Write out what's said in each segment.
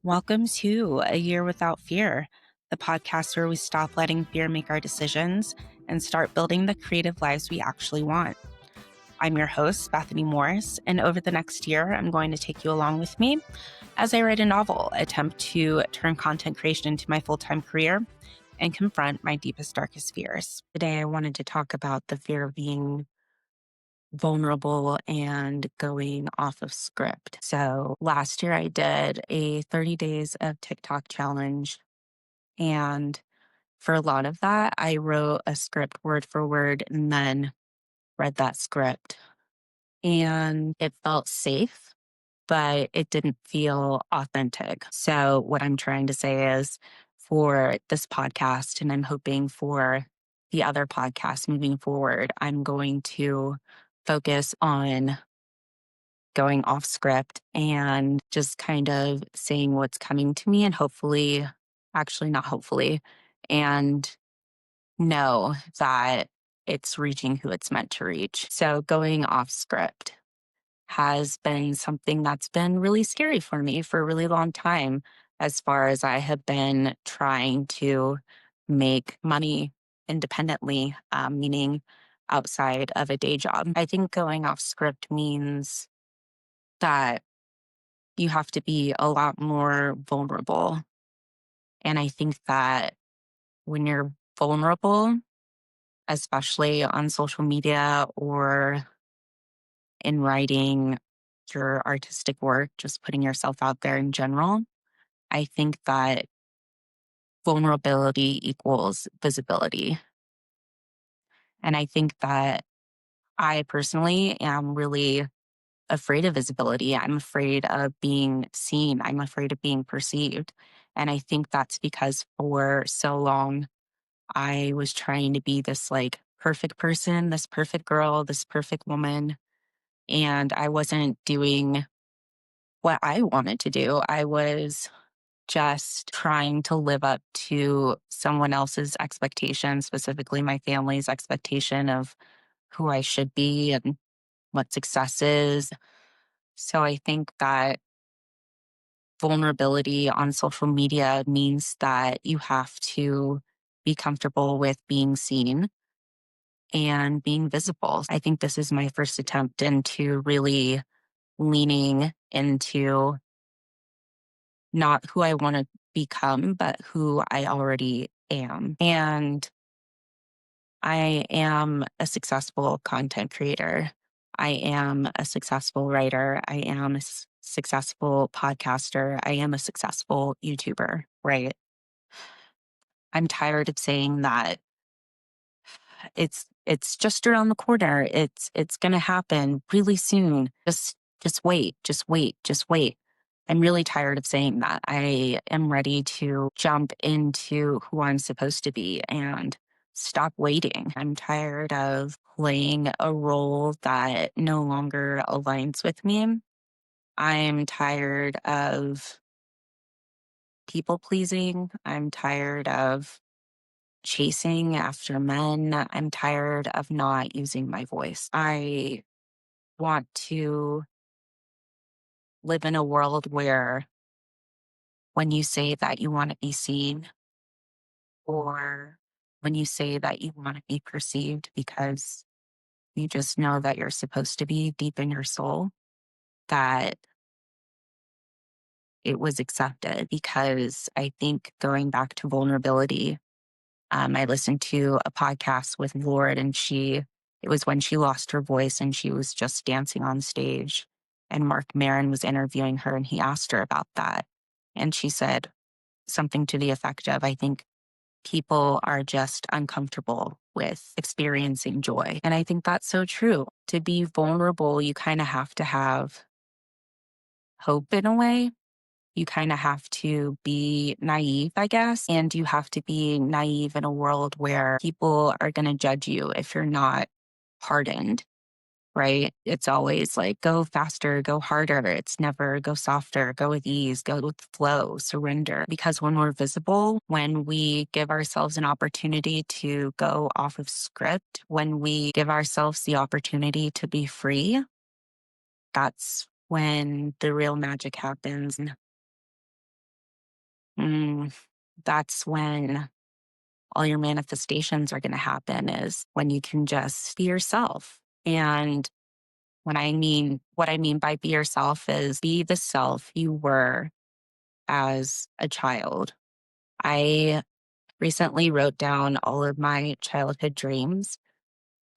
Welcome to A Year Without Fear, the podcast where we stop letting fear make our decisions and start building the creative lives we actually want. I'm your host, Bethany Morris, and over the next year, I'm going to take you along with me as I write a novel, attempt to turn content creation into my full-time career, and confront my deepest, darkest fears. Today, I wanted to talk about the fear of being vulnerable and going off of script. So last year I did a 30 days of TikTok challenge. And for a lot of that, I wrote a script word for word and then read that script. And it felt safe, but it didn't feel authentic. So what I'm trying to say is for this podcast, and I'm hoping for the other podcasts moving forward, I'm going to focus on going off script and just kind of saying what's coming to me and hopefully, actually not hopefully, and know that it's reaching who it's meant to reach. So going off script has been something that's been really scary for me for a really long time, as far as I have been trying to make money independently, meaning outside of a day job. I think going off script means that you have to be a lot more vulnerable. And I think that when you're vulnerable, especially on social media or in writing your artistic work, just putting yourself out there in general, I think that vulnerability equals visibility. And I think that I personally am really afraid of visibility. I'm afraid of being seen. I'm afraid of being perceived. And I think that's because for so long, I was trying to be this like perfect person, this perfect girl, this perfect woman. And I wasn't doing what I wanted to do. I was just trying to live up to someone else's expectations, specifically my family's expectation of who I should be and what success is. So I think that vulnerability on social media means that you have to be comfortable with being seen and being visible. I think this is my first attempt into really leaning into not who I want to become, but who I already am. And I am a successful content creator. I am a successful writer. I am a successful podcaster. I am a successful YouTuber, right? I'm tired of saying that it's just around the corner. It's going to happen really soon. Just wait, just wait, just wait. I'm really tired of saying that. I am ready to jump into who I'm supposed to be and stop waiting. I'm tired of playing a role that no longer aligns with me. I'm tired of people pleasing. I'm tired of chasing after men. I'm tired of not using my voice. I want to live in a world where when you say that you want to be seen, or when you say that you want to be perceived because you just know that you're supposed to be deep in your soul, that it was accepted. Because I think going back to vulnerability, I listened to a podcast with Lord, and it was when she lost her voice and she was just dancing on stage. And Mark Maron was interviewing her and he asked her about that. And she said something to the effect of, I think people are just uncomfortable with experiencing joy. And I think that's so true. To be vulnerable, you kind of have to have hope in a way. You kind of have to be naive, I guess. And you have to be naive in a world where people are going to judge you if you're not hardened, right? It's always like, go faster, go harder. It's never go softer, go with ease, go with flow, surrender. Because when we're visible, when we give ourselves an opportunity to go off of script, when we give ourselves the opportunity to be free, that's when the real magic happens. Mm, that's when all your manifestations are going to happen, is when you can just be yourself. And what I mean by be yourself is be the self you were as a child. I recently wrote down all of my childhood dreams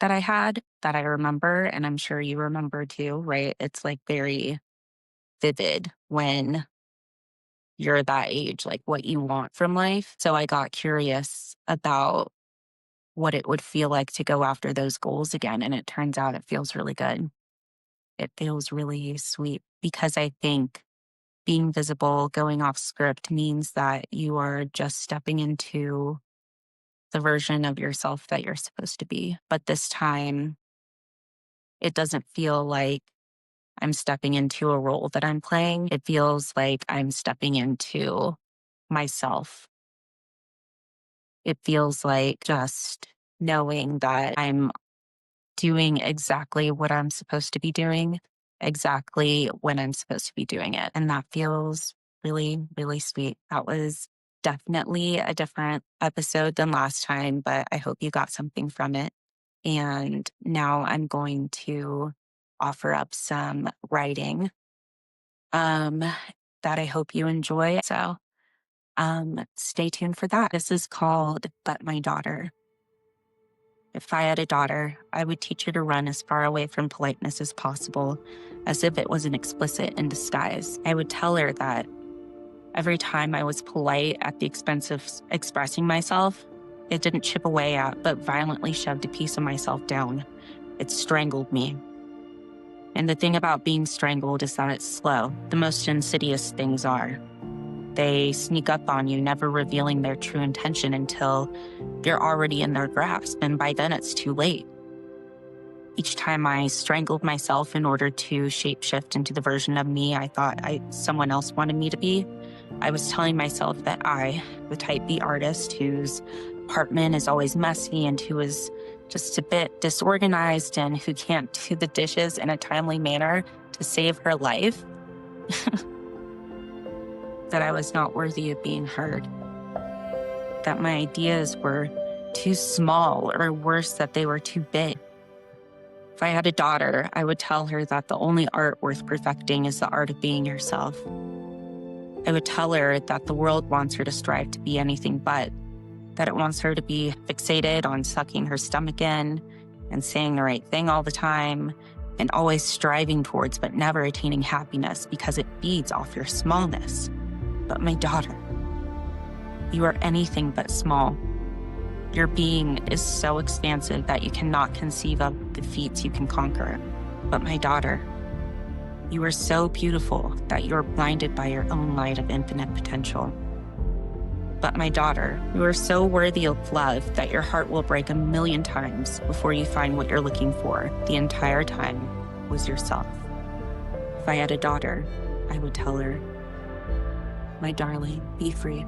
that I had that I remember, and I'm sure you remember too, right? It's like very vivid when you're that age, like what you want from life. So I got curious about what it would feel like to go after those goals again. And it turns out it feels really good. It feels really sweet because I think being visible, going off script means that you are just stepping into the version of yourself that you're supposed to be. But this time, it doesn't feel like I'm stepping into a role that I'm playing. It feels like I'm stepping into myself. It feels like just knowing that I'm doing exactly what I'm supposed to be doing, exactly when I'm supposed to be doing it. And that feels really, really sweet. That was definitely a different episode than last time, but I hope you got something from it. And now I'm going to offer up some writing um, that I hope you enjoy. So stay tuned for that. This is called But My Daughter. If I had a daughter, I would teach her to run as far away from politeness as possible, as if it was an explicit in disguise. I would tell her that every time I was polite at the expense of expressing myself, it didn't chip away at, but violently shoved a piece of myself down. It strangled me. And the thing about being strangled is that it's slow. The most insidious things are. They sneak up on you, never revealing their true intention until you're already in their grasp, and by then it's too late. Each time I strangled myself in order to shapeshift into the version of me I thought someone else wanted me to be, I was telling myself that I, the type B artist whose apartment is always messy and who is just a bit disorganized and who can't do the dishes in a timely manner to save her life, that I was not worthy of being heard, that my ideas were too small, or worse, that they were too big. If I had a daughter, I would tell her that the only art worth perfecting is the art of being yourself. I would tell her that the world wants her to strive to be anything but, that it wants her to be fixated on sucking her stomach in and saying the right thing all the time and always striving towards but never attaining happiness because it feeds off your smallness. But my daughter, you are anything but small. Your being is so expansive that you cannot conceive of the feats you can conquer. But my daughter, you are so beautiful that you are blinded by your own light of infinite potential. But my daughter, you are so worthy of love that your heart will break 1,000,000 times before you find what you're looking for. The entire time was yourself. If I had a daughter, I would tell her, my darling, be free.